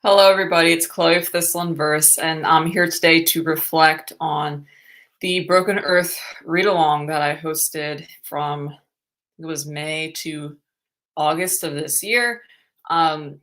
Hello, everybody. It's Chloe of Thistle and Verse, and I'm here today to reflect on the Broken Earth Readalong that I hosted from it was May to August of this year. Um,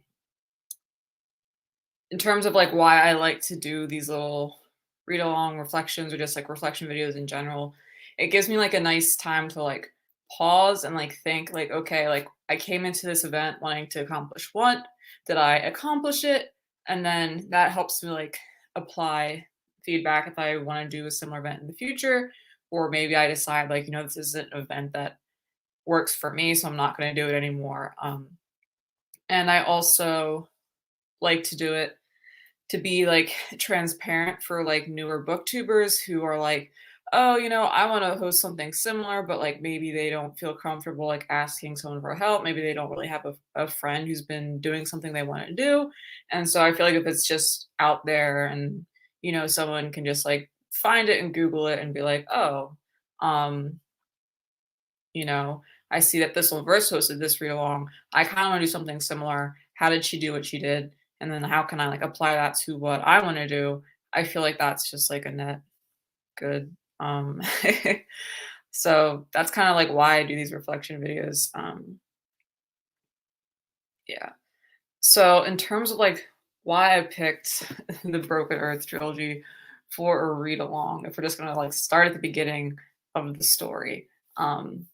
in terms of like why I like to do these little read along reflections or just like reflection videos in general, it gives me like a nice time to like pause and like think like, okay, like I came into this event wanting to accomplish what? Did I accomplish it? And then that helps me like apply feedback if I want to do a similar event in the future. Or maybe I decide like, this isn't an event that works for me, so I'm not going to do it anymore. And I also like to do it to be like transparent for like newer booktubers who are like, oh, I want to host something similar, but like maybe they don't feel comfortable like asking someone for help. Maybe they don't really have a friend who's been doing something they want to do. And so I feel like if it's just out there and, someone can just like find it and Google it and be like, oh, um, you know, I see that this Verse hosted this read along. I kind of want to do something similar. How did she do what she did? And then how can I like apply that to what I want to do? I feel like that's just like a net good. So that's kind of like why I do these reflection videos. Yeah. So in terms of like why I picked the Broken Earth trilogy for a read along, if we're just gonna like start at the beginning of the story. Um,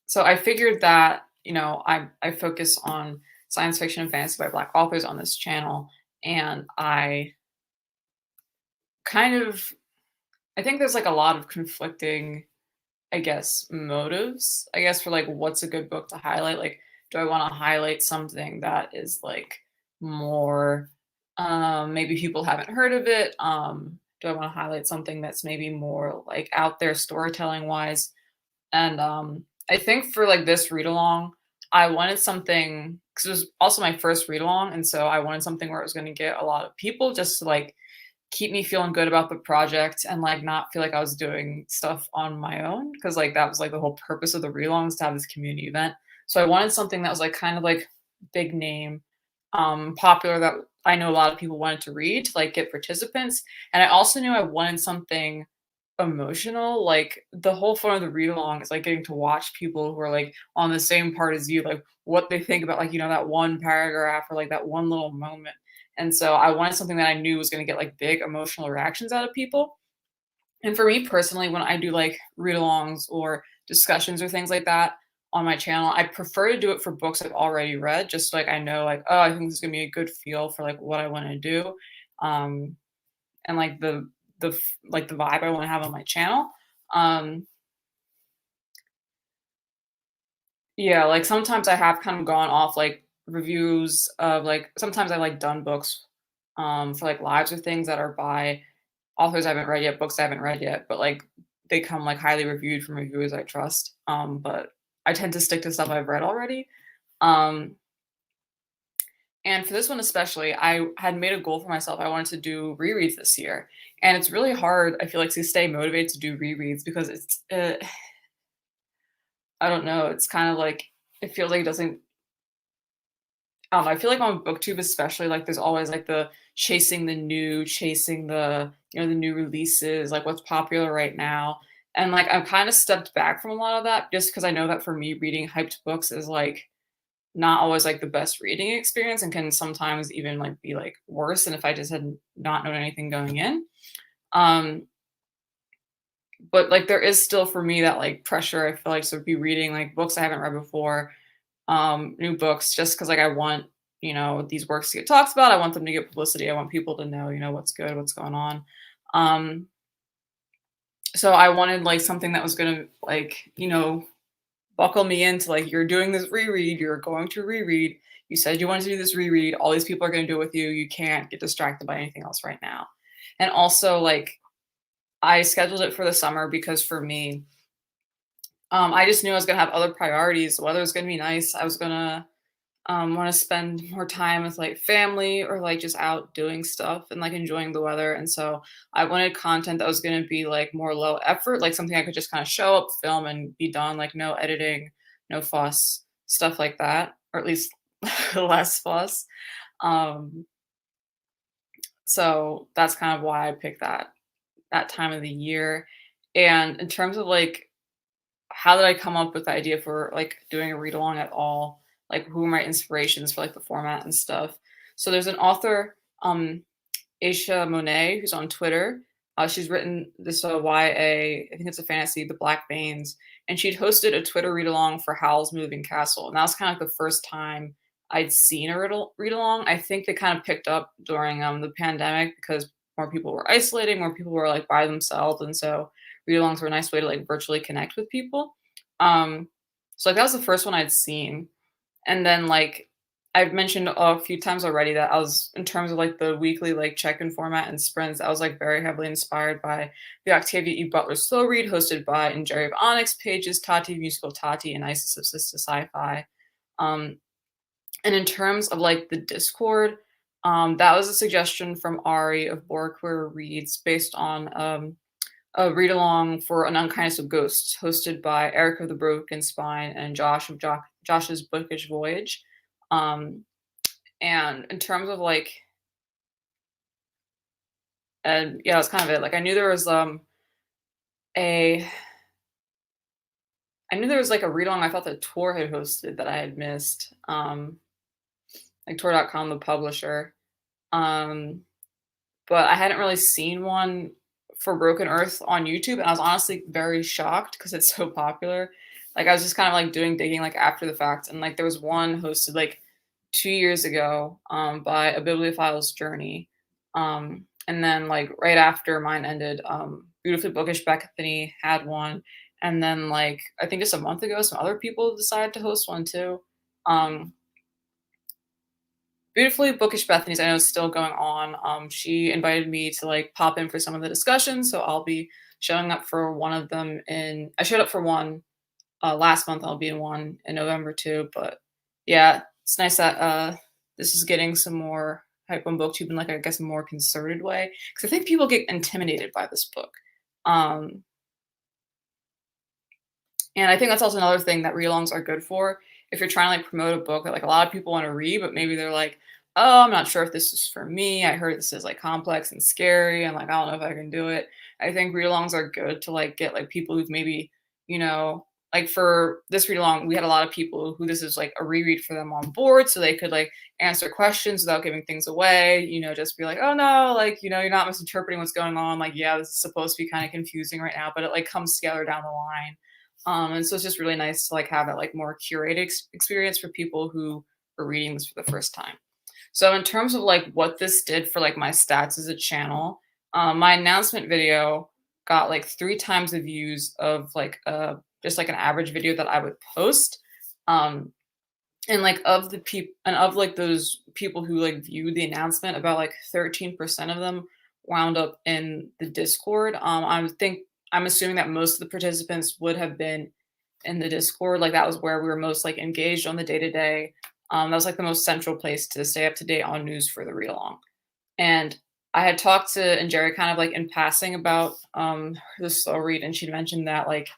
So I figured that, I focus on science fiction and fantasy by Black authors on this channel, and kind of I think there's like a lot of conflicting, I guess, motives, I guess, for like what's a good book to highlight. Like, do I want to highlight something that is like more maybe people haven't heard of it? Do I want to highlight something that's maybe more like out there storytelling wise? And, I think for, like, this read along, I wanted something because it was also my first read along, and so I wanted something where it was gonna get a lot of people just to, like, keep me feeling good about the project and, like, not feel like I was doing stuff on my own because like, that was, like, the whole purpose of the read alongs to have this community event. So I wanted something that was, like, kind of, like, big name, popular that I know a lot of people wanted to read to, like, get participants, and I also knew I wanted something emotional. Like, the whole fun of the read along is, like, getting to watch people who are, like, on the same part as you, like, what they think about, like, that one paragraph or, like, that one little moment, and so I wanted something that I knew was gonna get, like, big emotional reactions out of people, and for me personally, when I do, like, read-alongs or discussions or things like that on my channel, I prefer to do it for books I've already read, just like I know, like, "Oh, I think this is gonna be a good feel for, like, what I wanna do." Um, and like the vibe I want to have on my channel. Um, yeah, like sometimes I have kind of gone off like reviews of like sometimes I like done books for like lives or things that are by authors I haven't read yet, books I haven't read yet, but like they come like highly reviewed from reviewers I trust. But I tend to stick to stuff I've read already. Um, And for this one especially, I had made a goal for myself. I wanted to do rereads this year. And it's really hard, I feel like, to stay motivated to do rereads because I don't know, it's kind of like, it feels like it doesn't, I don't know, I feel like on BookTube especially, like there's always like the chasing the new, chasing the new releases, like what's popular right now. And like I've kind of stepped back from a lot of that just because I know that for me, reading hyped books is like not always like the best reading experience and can sometimes even like be like worse than if I just had not known anything going in. Um, but like there is still for me that like pressure I feel like to be reading like books I haven't read before, new books just because like I want, these works to get talked about. I want them to get publicity. I want people to know, what's good, what's going on. Um, so I wanted like something that was gonna like, buckle me into like you're doing this reread, you're going to reread. You said you wanted to do this reread. All these people are going to do it with you. You can't get distracted by anything else right now. And also, like, I scheduled it for the summer because for me, I just knew I was going to have other priorities. The weather was going to be nice. I was going to want to spend more time with like family or like just out doing stuff and like enjoying the weather. And so I wanted content that was going to be like more low effort, like something I could just kind of show up, film, and be done, like no editing, no fuss, stuff like that, or at least less fuss. Um, so that's kind of why I picked that time of the year. And in terms of like how did I come up with the idea for like doing a read along at all? Like who are my inspirations for like the format and stuff? So there's an author, Aisha Monet, who's on Twitter. She's written this YA, I think it's a fantasy, The Black Veins, and she'd hosted a Twitter read along for Howl's Moving Castle, and that was kind of like the first time I'd seen a read along. I think they kind of picked up during the pandemic because more people were isolating, more people were like by themselves, and so read alongs were a nice way to like virtually connect with people. Um, so like that was the first one I'd seen, and then, like, I've mentioned a few times already that I was in terms of, like, the weekly, like, check-in format and sprints, I was, like, very heavily inspired by the Octavia E. Butler slow read hosted by and Jerry of Onyx Pages, Tati Musical Tati, and Isis of Sister Sci-Fi. Um, and in terms of, like, the Discord, that was a suggestion from Ari of Borquer Reads based on, a read along for An Unkindness of Ghosts, hosted by Eric of the Broken Spine and Josh of Josh's Bookish Voyage. Um, and in terms of like, and yeah, that's kind of it. Like, a, I knew there was like a read along I thought that Tor had hosted that I had missed. Like Tor.com, the publisher. Um, but I hadn't really seen one for Broken Earth on YouTube, and I was honestly very shocked because it's so popular. Like I was just kind of like doing digging like after the fact, and like there was one hosted like 2 years ago by a Bibliophile's Journey, and then like right after mine ended, Beautifully Bookish Bethany had one, and then like I think just a month ago, some other people decided to host one too. Um, Beautifully Bookish Bethany's, I know is still going on. She invited me to like pop in for some of the discussions, so I'll be showing up for one of them I showed up for one last month. I'll be in one in November too. But yeah, it's nice that this is getting some more hype on BookTube in like I guess a more concerted way because I think people get intimidated by this book. Um, and I think that's also another thing that read-alongs are good for. If you're trying to like promote a book that like a lot of people want to read, but maybe they're like, "Oh, I'm not sure if this is for me. I heard this is like complex and scary, and like I don't know if I can do it." I think read-alongs are good to like get like people who've maybe, like for this read-along, we had a lot of people who this is like a reread for them on board, so they could like answer questions without giving things away. Just be like, "Oh no, like you're not misinterpreting what's going on. Like yeah, this is supposed to be kind of confusing right now, but it like comes together down the line." And so it's just really nice to like have that like more curated experience for people who are reading this for the first time. So in terms of like what this did for like my stats as a channel, my announcement video got like 3 times the views of like just like an average video that I would post. Um, and like of the people and of like those people who like viewed the announcement, about like 13% of them wound up in the Discord. I'm assuming that most of the participants would have been in the Discord. Like that was where we were most like engaged on the day to day. That was like the most central place to stay up to date on news for the read along. And I had talked to and Jerry kind of like in passing about the slow read, and she mentioned that like,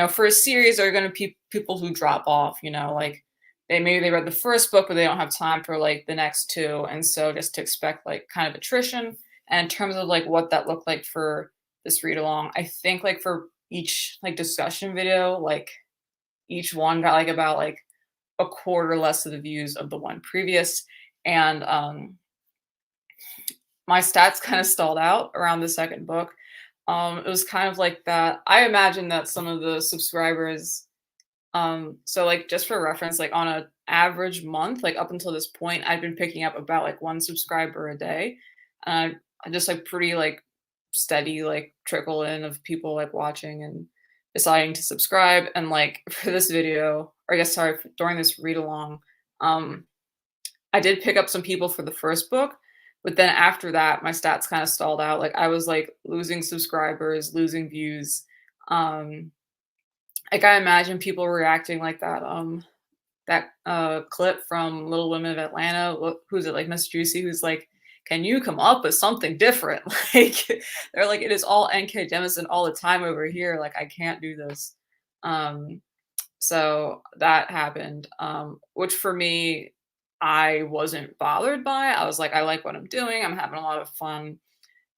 for a series there are going to be people who drop off, like they read the first book but they don't have time for like the next two, and so just to expect like kind of attrition. And in terms of like what that looked like for this read along, I think like for each like discussion video, like each one got like about like a quarter less of the views of the one previous. And my stats kind of stalled out around the second book. It was kind of like that. I imagine that some of the subscribers, so like just for reference, like on an average month, like up until this point, I've been picking up about like one subscriber a day. I just like pretty like steady like trickle in of people like watching and deciding to subscribe. And like for this video, or I guess sorry, during this read along, um, I did pick up some people for the first book, but then after that, my stats kind of stalled out. Like I was like losing subscribers, losing views. Um, like I imagine people reacting like that clip from Little Women of Atlanta. Who's it, like Miss Juicy, who's like, "Can you come up with something different?" Like they're like, "It is all NK Jemisin all the time over here. Like I can't do this." Um, so that happened, which for me I wasn't bothered by it. I was like, I like what I'm doing. I'm having a lot of fun.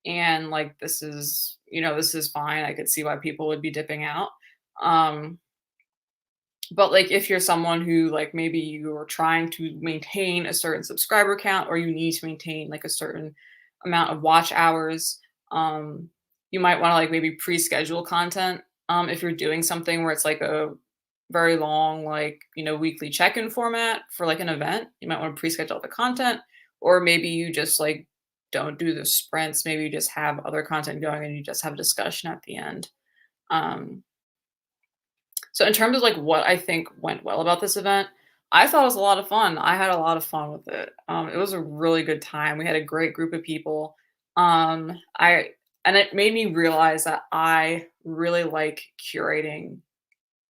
And like, this is fine. I could see why people would be dipping out. Um, but like, if you're someone who like maybe you're trying to maintain a certain subscriber count or you need to maintain like a certain amount of watch hours, um, you might want to like maybe pre-schedule content. If you're doing something where it's like a very long, like, weekly check-in format for like an event, you might want to pre-schedule the content, or maybe you just like don't do the sprints. Maybe you just have other content going and you just have a discussion at the end. Um, so in terms of like what I think went well about this event, I thought it was a lot of fun. I had a lot of fun with it. It was a really good time. We had a great group of people. I and it made me realize that I really like curating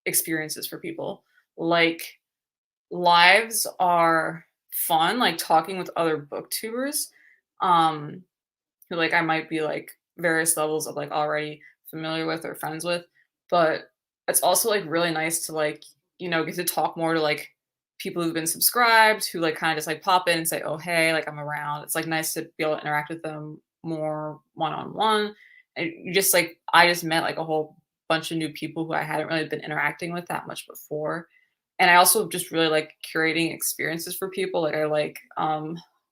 experiences for people. Like lives are fun, like talking with other booktubers. Um, who like I might be like various levels of like already familiar with or friends with. But it's also like really nice to like, get to talk more to like people who've been subscribed who like kind of just like pop in and say, oh hey, like I'm around. It's like nice to be able to interact with them more one on one. And you just like I just met like a whole bunch of new people who I hadn't really been interacting with that much before. And I also just really like curating experiences for people. Like I like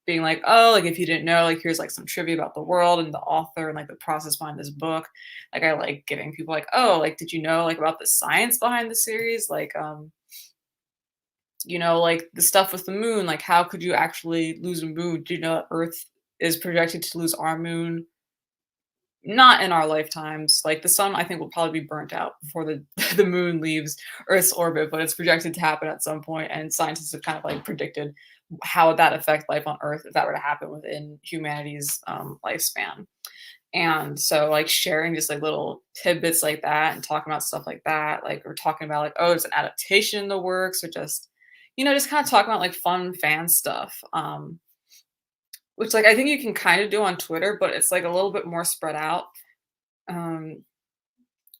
being like, oh, like if you didn't know, like here's like some trivia about the world and the author and like the process behind this book. Like I like giving people like, oh, like did you know like about the science behind the series? Like like the stuff with the moon, like how could you actually lose a moon? Do you know that Earth is projected to lose our moon? Not in our lifetimes. Like the sun, I think will probably be burnt out before the the moon leaves Earth's orbit, but it's projected to happen at some point, and scientists have kind of like predicted how would that affect life on Earth if that were to happen within humanity's lifespan. And so, like sharing just like little tidbits like that, and talking about stuff like that, like we're talking about like, oh, it's an adaptation in the works, or just just kind of talking about like fun fan stuff. Which like I think you can kind of do on Twitter, but it's like a little bit more spread out. Um,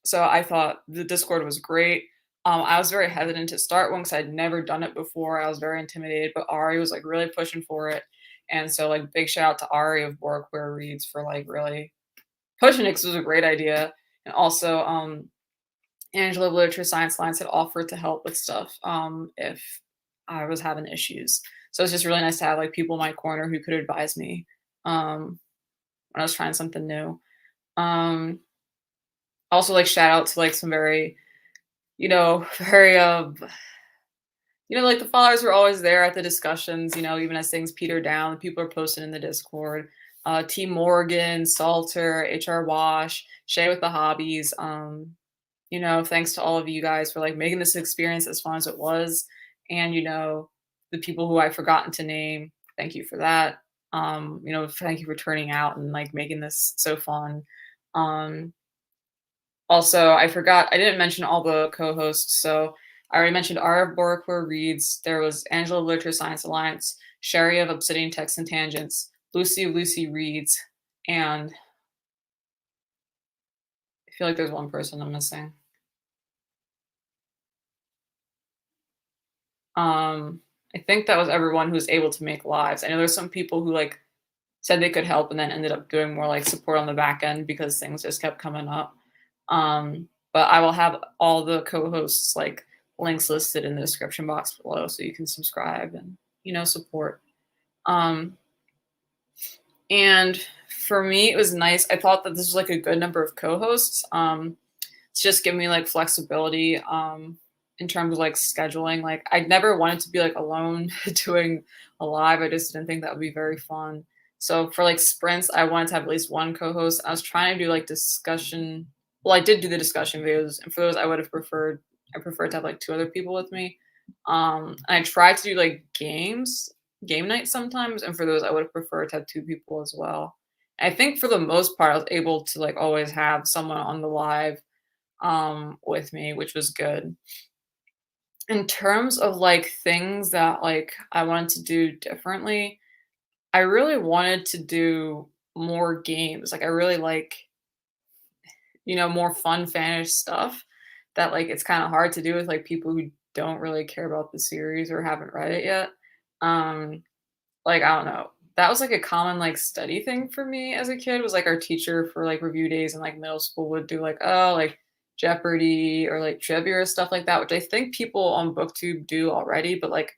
so I thought the Discord was great. I was very hesitant to start one because I'd never done it before. I was very intimidated, but Ari was like really pushing for it. And so like big shout out to Ari of Borqueer Reads for like really pushing it 'cause it was a great idea. And also Angela of Literature Science Lines had offered to help with stuff if I was having issues. So it's just really nice to have like people in my corner who could advise me when I was trying something new. Um, Also like shout out to like some very, very like the followers were always there at the discussions, even as things peter down, the people are posting in the Discord. T Morgan, Salter, HR Wash, Shay with the hobbies. Thanks to all of you guys for like making this experience as fun as it was. And the people who I've forgotten to name, thank you for that. Thank you for turning out and like making this so fun. Um, Also, I didn't mention all the co-hosts. So I already mentioned Ara of Borqueer Reads. There was Angela of Literature Science Alliance, Sherry of Obsidian Texts and Tangents, Lucy of Lucy Reads, and I feel like there's one person I'm missing. I think that was everyone who was able to make lives. I know there's some people who like said they could help and then ended up doing more like support on the back end because things just kept coming up. But I will have all the co-hosts like links listed in the description box below so you can subscribe and support. Um, and for me, it was nice. I thought that this was like a good number of co-hosts. It's just giving me like flexibility in terms of like scheduling. Like I'd never wanted to be like alone doing a live. I just didn't think that would be very fun. So for like sprints, I wanted to have at least one co-host. I was trying to do like discussion. Well, I did do the discussion videos, and for those, I preferred to have like two other people with me. And I tried to do like game nights sometimes, and for those, I would have preferred to have two people as well. I think for the most part, I was able to like always have someone on the live with me, which was good. In terms of like things that like I wanted to do differently, I really wanted to do more games. Like I really like, more fun fanish stuff that like it's kind of hard to do with like people who don't really care about the series or haven't read it yet. Um, like, I don't know. That was, like, a common, like, study thing for me as a kid was, like, our teacher for, like, review days in, like, middle school would do, like, oh, like, Jeopardy or, like, trivia or stuff like that, which I think people on BookTube do already, but, like,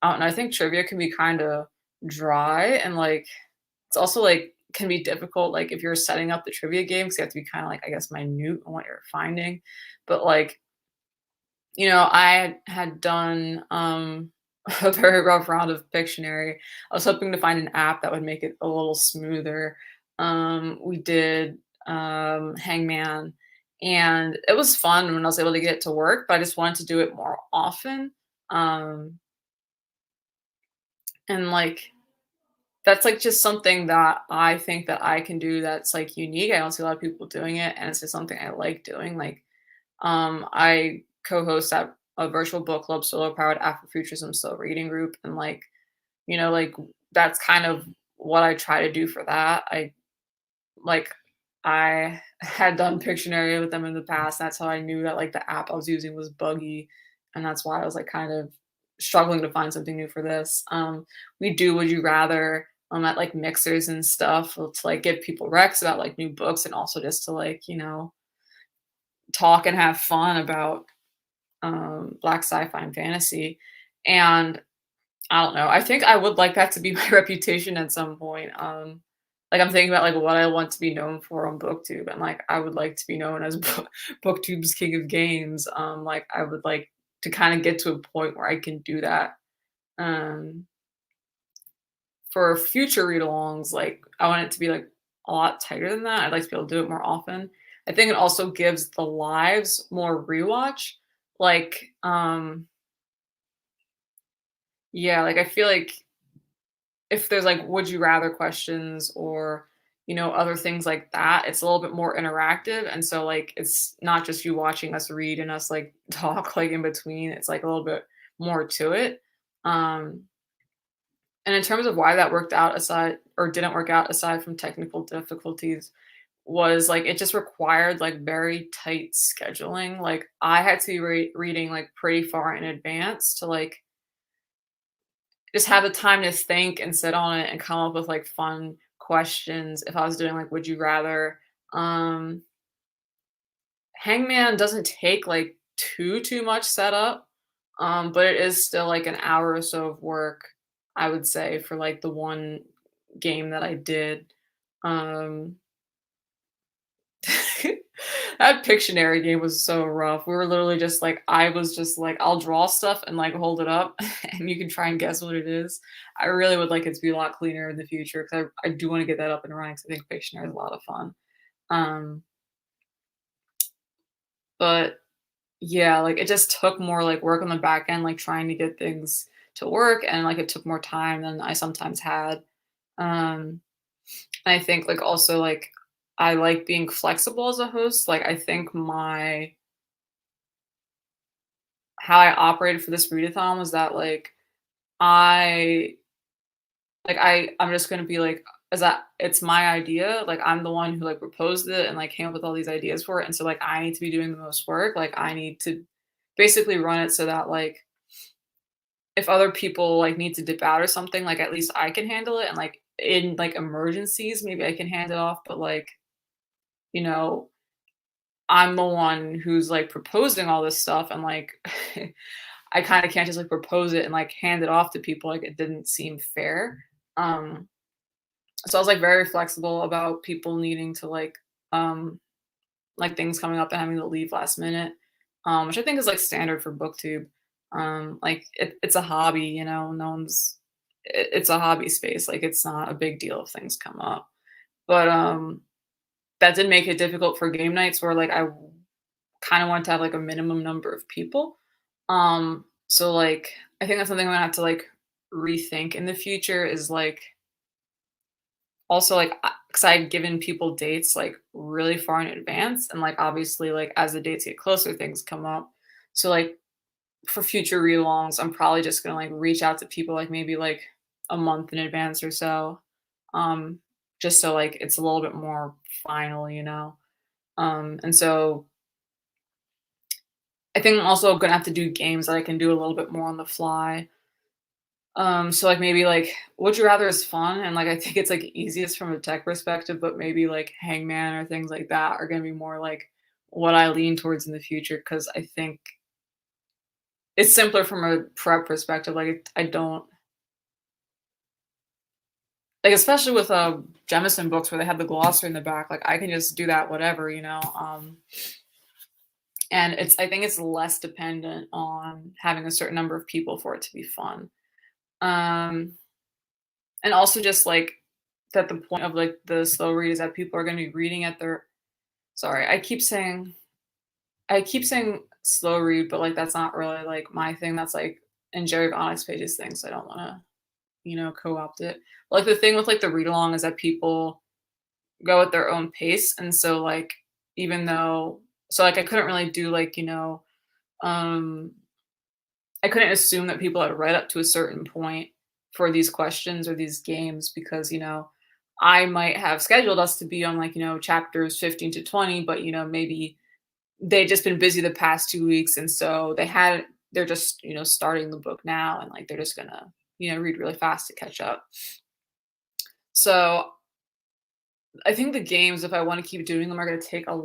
I don't know, I think trivia can be kinda dry and, like, it's also, like, can be difficult, like, if you're setting up the trivia game, 'cause you have to be kinda, like, I guess, minute on what you're finding, but, like, I had done, a very rough round of Pictionary. I was hoping to find an app that would make it a little smoother. We did, Hangman, and it was fun when I was able to get it to work, but I just wanted to do it more often. Um, and, like, that's, like, just something that I think that I can do that's, like, unique. I don't see a lot of people doing it, and it's just something I like doing, like, I co-host at a virtual book club, Solar Powered Afrofuturism Still Reading group, and like that's kind of what I try to do for that. Like I had done Pictionary with them in the past. That's how I knew that like the app I was using was buggy, and that's why I was like kind of struggling to find something new for this. We do Would You Rather at like mixers and stuff to like give people recs about like new books and also just to like talk and have fun about black sci-fi and fantasy. And I don't know, I think I would like that to be my reputation at some point. Like I'm thinking about like what I want to be known for on BookTube, and like I would like to be known as BookTube's king of games. Like I would like to kind of get to a point where I can do that. Um, for future read-alongs, like I want it to be like a lot tighter than that. I'd like to be able to do it more often. I think it also gives the lives more rewatch. Like, yeah, like I feel like if there's like would you rather questions or other things like that, it's a little bit more interactive, and so like it's not just you watching us read and us like talk like in between. It's like a little bit more to it. um and in terms of why that worked out aside or didn't work out aside from technical difficulties was like it just required like very tight scheduling. Like I had to be reading like pretty far in advance to like just have the time to think and sit on it and come up with, like, fun questions if I was doing, like, would you rather. Um, Hangman doesn't take, like, too much setup, but it is still, like, an hour or so of work, I would say, for, like, the one game that I did. Um That Pictionary game was so rough. We were literally just like I was just like, "I'll draw stuff and, like, hold it up, and you can try and guess what it is." I really would like it to be a lot cleaner in the future because I do wanna get that up and running 'cause I think Pictionary is a lot of fun. Um, but yeah, like, it just took more, like, work on the back end, like, trying to get things to work, and, like, it took more time than I sometimes had. Um And I think, like, also, like, I like being flexible as a host. Like, I think my how I operated for this readathon was that, like, I I'm just gonna be like, is that it's my idea, like, I'm the one who, like, proposed it and, like, came up with all these ideas for it, and so, like, I need to be doing the most work. Like, I need to basically run it so that, like, if other people, like, need to dip out or something, like, at least I can handle it, and, like, in, like, emergencies, maybe I can hand it off, but, like, you know I'm the one who's, like, proposing all this stuff and, like, I kinda can't just, like, propose it and, like, hand it off to people, like, it didn't seem fair. Um, so I was, like, very flexible about people needing to, like, things coming up and having to leave last minute, which I think is, like, standard for BookTube. Like, it's a hobby, no one's it's a hobby space, like, it's not a big deal if things come up. But, that did make it difficult for game nights where, like, I kinda want to have, like, a minimum number of people. So, like, I think that's something I'm gonna have to, like, rethink in the future is, like, also, like, because I had given people dates, like, really far in advance, and, like, obviously, like, as the dates get closer, things come up. So, like, for future read-alongs, I'm probably just gonna, like, reach out to people, like, maybe, like, a month in advance or so, um, just so, like, it's a little bit more final, and so I think I'm also gonna have to do games that I can do a little bit more on the fly. So like maybe like Would You Rather is fun and like I think it's like easiest from a tech perspective, but maybe like Hangman or things like that are gonna be more like what I lean towards in the future because I think it's simpler from a prep perspective. I don't like especially with Jemison books where they have the glossary in the back, like I can just do that whatever, you know. And I think it's less dependent on having a certain number of people for it to be fun. Um and also just like that the point of like the slow read is that people are going to be reading at their sorry, I keep saying slow read, but like that's not really like my thing. That's like in Jerry Vonnegutt's pages thing, so I don't want to, you know, co-opt it. Like the thing with like the read along is that people go at their own pace, and so like even though like I couldn't really do like, you know, um I couldn't assume that people had read up to a certain point for these questions or these games because, you know, I might have scheduled us to be on like, you know, chapters 15 to 20, but, you know, maybe they'd just been busy the past 2 weeks. And so they're just, you know, starting the book now and like they're just gonna, you know, read really fast to catch up. So I think the games, if I want to keep doing them, are going to take a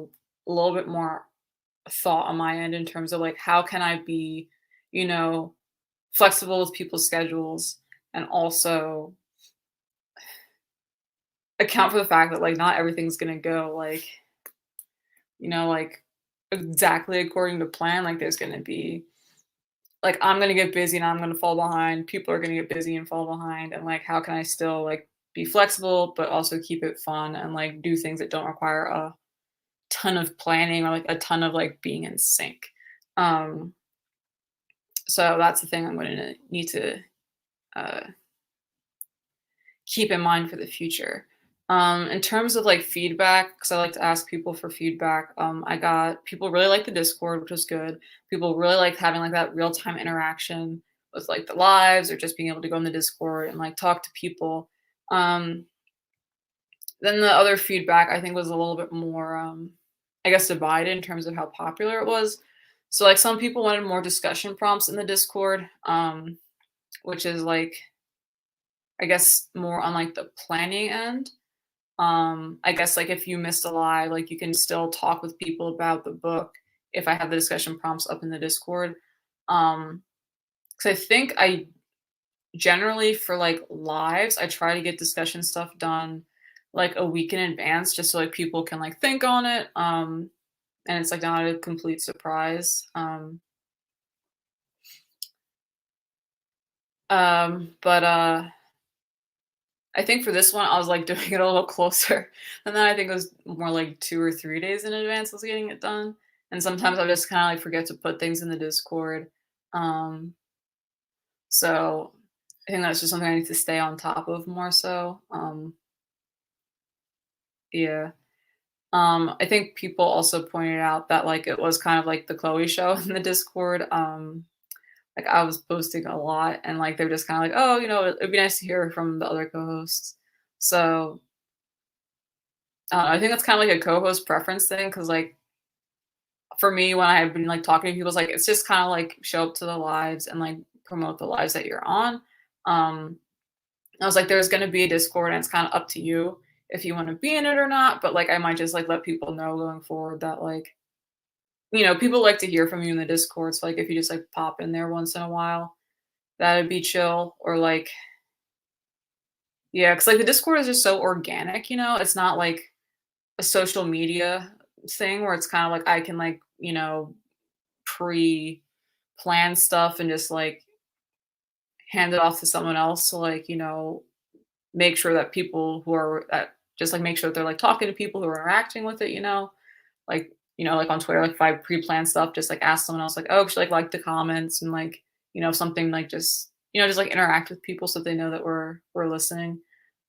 little bit more thought on my end in terms of like, how can I be, you know, flexible with people's schedules and also account for the fact that like not everything's gonna go like, you know, like exactly according to plan. Like there's gonna be like I'm gonna get busy and I'm gonna fall behind. People are gonna get busy and fall behind. And like how can I still like be flexible but also keep it fun and like do things that don't require a ton of planning or like a ton of like being in sync. Um so that's the thing I'm gonna need to uh keep in mind for the future. In terms of like feedback, because I like to ask people for feedback, I got people really like the Discord, which was good. People really like having like that real time interaction with like the lives or just being able to go in the Discord and like talk to people. Um, then the other feedback I think was a little bit more, I guess, divided in terms of how popular it was. So like some people wanted more discussion prompts in the Discord, which is like I guess more on like the planning end. I guess like if you missed a lie, like you can still talk with people about the book if I have the discussion prompts up in the Discord. Um, because I think I generally for like lives, I try to get discussion stuff done like a week in advance just so like people can like think on it. And it's like not a complete surprise. But I think for this one, I was like doing it a little closer. And then I think it was more like 2 or 3 days in advance I was getting it done. And sometimes I just kind of like forget to put things in the Discord. Um, so I think that's just something I need to stay on top of more so. Yeah. I think people also pointed out that like it was kind of like the Chloe show in the Discord. Like I was posting a lot and like they're just kind of like, oh, you know, it'd be nice to hear from the other co-hosts. So I think that's kind of like a co-host preference thing because, like, for me, when I have been like talking to people, it's like it's just kind of like show up to the lives and like promote the lives that you're on. Um, I was like, there's gonna be a Discord, and it's kind of up to you if you want to be in it or not. But like, I might just like let people know going forward that like, you know, people like to hear from you in the Discord. So like, if you just like pop in there once in a while, that'd be chill. Or like, yeah, because like the Discord is just so organic. You know, it's not like a social media thing where it's kind of like I can like, you know, pre-plan stuff and just like hand it off to someone else to like, you know, make sure that people who are that just like make sure that they're like talking to people who are interacting with it, you know, like, you know, like on Twitter, like if I pre-plan stuff, just like ask someone else like, oh, should like the comments and like, you know, something like just, you know, just like interact with people so they know that we're listening.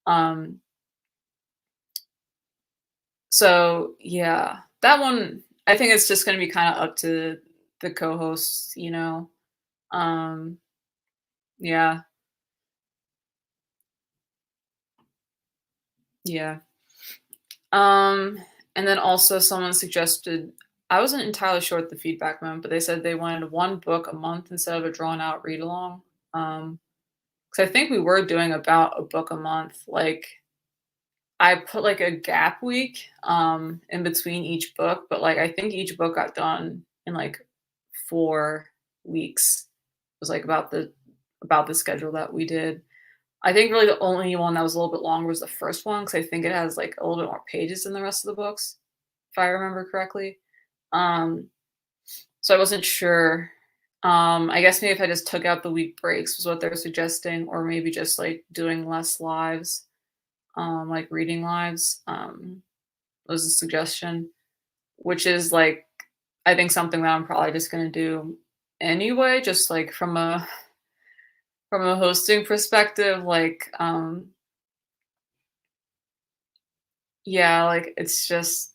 Um, So, yeah, that one, I think it's just gonna be kinda up to the co-hosts, you know? Um, yeah, yeah. Um, and then also someone suggested I wasn't entirely sure what the feedback meant, but they said they wanted 1 book a month instead of a drawn out read along. Um, because I think we were doing about a book a month. Like I put like a gap week in between each book, but like I think each book got done in like 4 weeks. It was like about the schedule that we did. I think really the only one that was a little bit longer was the first one because I think it has like a little bit more pages than the rest of the books, if I remember correctly. Um, so I wasn't sure. I guess maybe if I just took out the week breaks was what they're suggesting, or maybe just like doing less lives, like reading lives, was a suggestion, which is like I think something that I'm probably just gonna do anyway, just like from a hosting perspective, like yeah, like it's just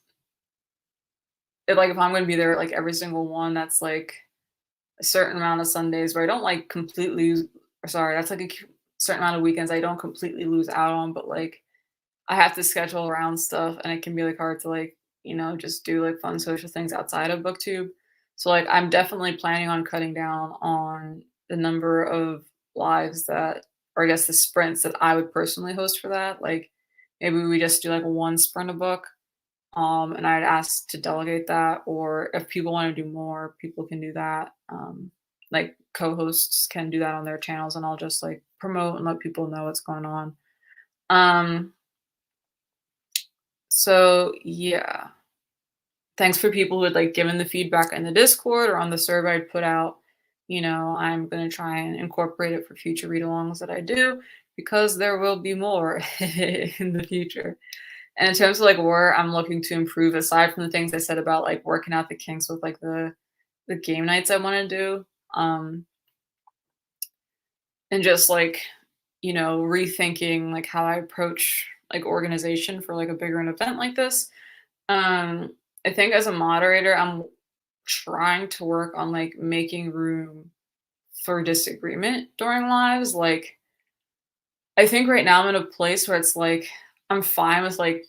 like if I'm gonna be there like every single one, that's like a certain amount of Sundays where I don't like completely or sorry, that's like a certain amount of weekends I don't completely lose out on, but like I have to schedule around stuff and it can be like hard to like, just do like fun social things outside of booktube. So like I'm definitely planning on cutting down on the number of lives that or I guess the sprints that I would personally host for that. Like maybe we just do like one sprint a book. And I'd ask to delegate that, or if people want to do more, people can do that. Like co-hosts can do that on their channels, and I'll just like promote and let people know what's going on. Um, so yeah, thanks for people who had like given the feedback in the Discord or on the survey I'd put out. I'm gonna try and incorporate it for future read-alongs that I do because there will be more in the future. And in terms of like where I'm looking to improve, aside from the things I said about like working out the kinks with like the game nights I want to do, um, and just like rethinking like how I approach like organization for like a bigger an event like this. Um, I think as a moderator, I'm trying to work on like making room for disagreement during lives. Like I think right now I'm in a place where it's like I'm fine with like,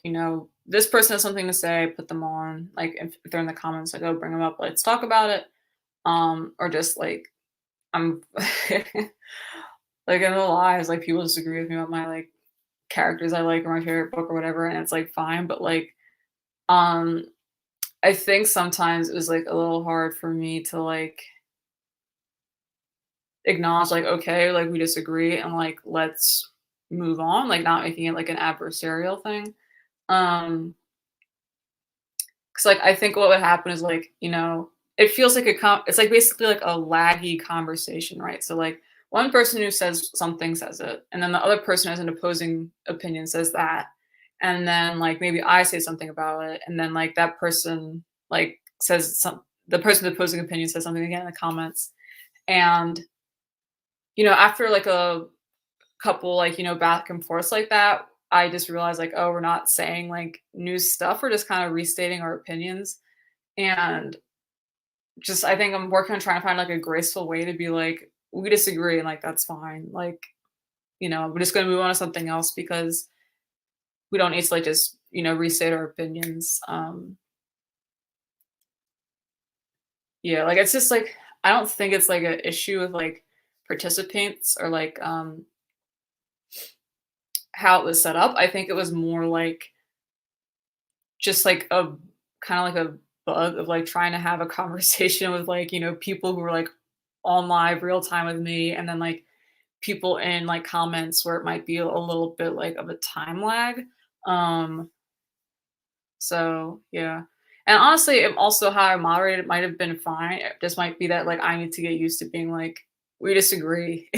this person has something to say, put them on. Like if they're in the comments, like, oh, bring them up, let's talk about it. Or just like I'm like in the lives, like people disagree with me about my like characters I like or my favorite book or whatever, and it's like fine. But like um I think sometimes it was like a little hard for me to like acknowledge like, okay, like we disagree and like let's move on, like not making it like an adversarial thing. Um, because like I think what would happen is like, it feels like it's like basically like a laggy conversation, right? So like one person who says something says it, and then the other person who has an opposing opinion says that. And then like maybe I say something about it, and then like that person like says some the person with the opposing opinion says something again in the comments. And after like a couple like back and forths like that, I just realized like, oh, we're not saying like new stuff, we're just kind of restating our opinions. And just I think I'm working on trying to find like a graceful way to be like, we disagree and like that's fine, like we're just going to move on to something else because we don't need to like just restate our opinions. Yeah, like it's just like I don't think it's like an issue with like participants or like how it was set up. I think it was more like just like a kind of like a bug of like trying to have a conversation with like, people who were like on live real time with me, and then like people in like comments where it might be a little bit like of a time lag. Um, so yeah. And honestly, if also how I moderated might have been fine. It just might be that like I need to get used to being like, we disagree.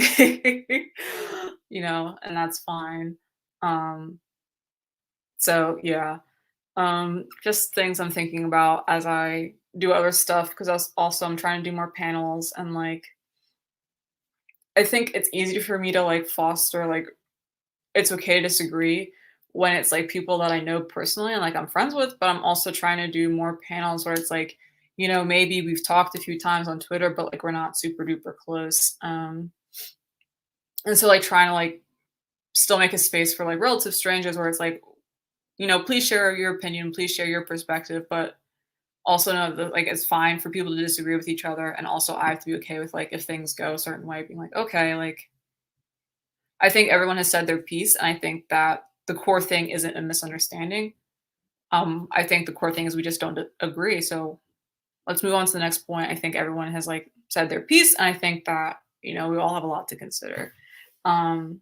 And that's fine. Um, so yeah. Just things I'm thinking about as I do other stuff because I'm trying to do more panels and like I think it's easy for me to like foster like it's okay to disagree when it's like people that I know personally and like I'm friends with, but I'm also trying to do more panels where it's like, maybe we've talked a few times on Twitter, but like we're not super duper close. And so like trying to like still make a space for like relative strangers where it's like, please share your opinion, please share your perspective, but also know that like it's fine for people to disagree with each other, and also I have to be okay with like if things go a certain way, being like, okay, like I think everyone has said their piece, and I think that the core thing isn't a misunderstanding. I think the core thing is we just don't agree. So let's move on to the next point. I think everyone has like said their piece, and I think that we all have a lot to consider. Um,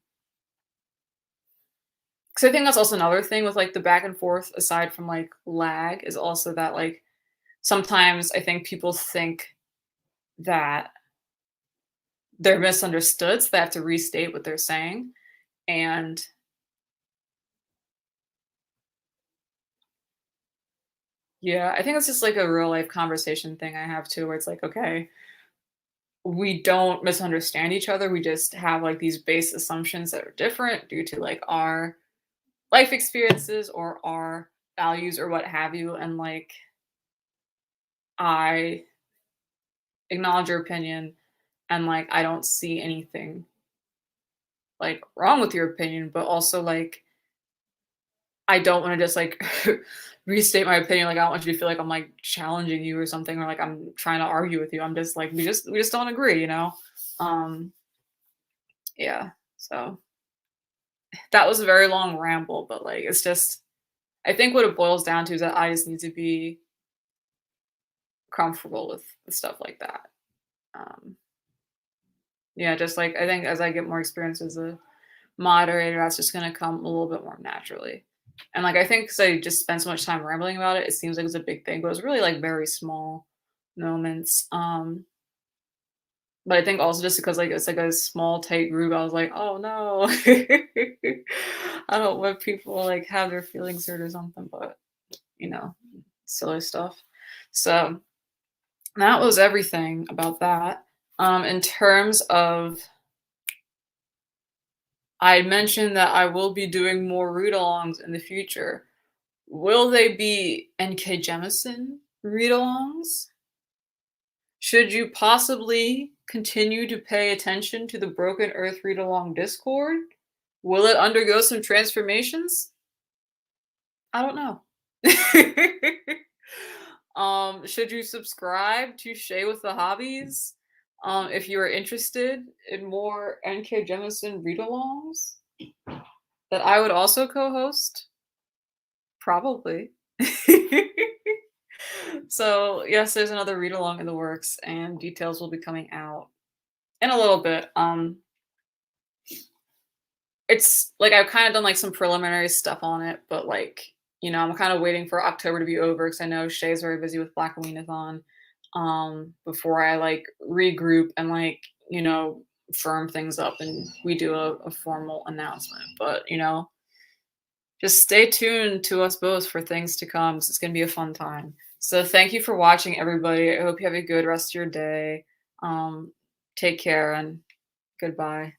because I think that's also another thing with like the back and forth, aside from like lag, is also that like sometimes I think people think that they're misunderstood, so they have to restate what they're saying. And yeah, I think it's just like a real life conversation thing I have too, where it's like, okay, we don't misunderstand each other. We just have like these base assumptions that are different due to like our life experiences or our values or what have you. And like, I acknowledge your opinion and like, I don't see anything like wrong with your opinion, but also like, I don't want to just like restate my opinion. Like, I don't want you to feel like I'm like challenging you or something, or like I'm trying to argue with you. I'm just like, we just don't agree. Um, yeah. So that was a very long ramble, but like, it's just, I think what it boils down to is that I just need to be comfortable with stuff like that. Um, yeah, just like I think as I get more experience as a moderator, that's just gonna come a little bit more naturally. And like I think because I just spent so much time rambling about it, it seems like it's a big thing, but it's really like very small moments. But I think also just because like it's like a small tight group, I was like, oh no, I don't want people to like have their feelings hurt or something. But you know, silly stuff. So that was everything about that. In terms of, I mentioned that I will be doing more read-alongs in the future. Will they be N.K. Jemisin read-alongs? Should you possibly continue to pay attention to the Broken Earth read-along Discord? Will it undergo some transformations? I don't know. Should you subscribe to Shay with the Hobbies? If you are interested in more NK Jemisin read-alongs that I would also co-host, probably. So yes, there's another read-along in the works, and details will be coming out in a little bit. It's like I've kind of done like some preliminary stuff on it, but like, I'm kind of waiting for October to be over because I know Shay's very busy with Black Weenathon. Before I like regroup and like, firm things up and we do a formal announcement. But just stay tuned to us both for things to come. 'Cause it's gonna be a fun time. So thank you for watching, everybody. I hope you have a good rest of your day. Um, Take care and goodbye.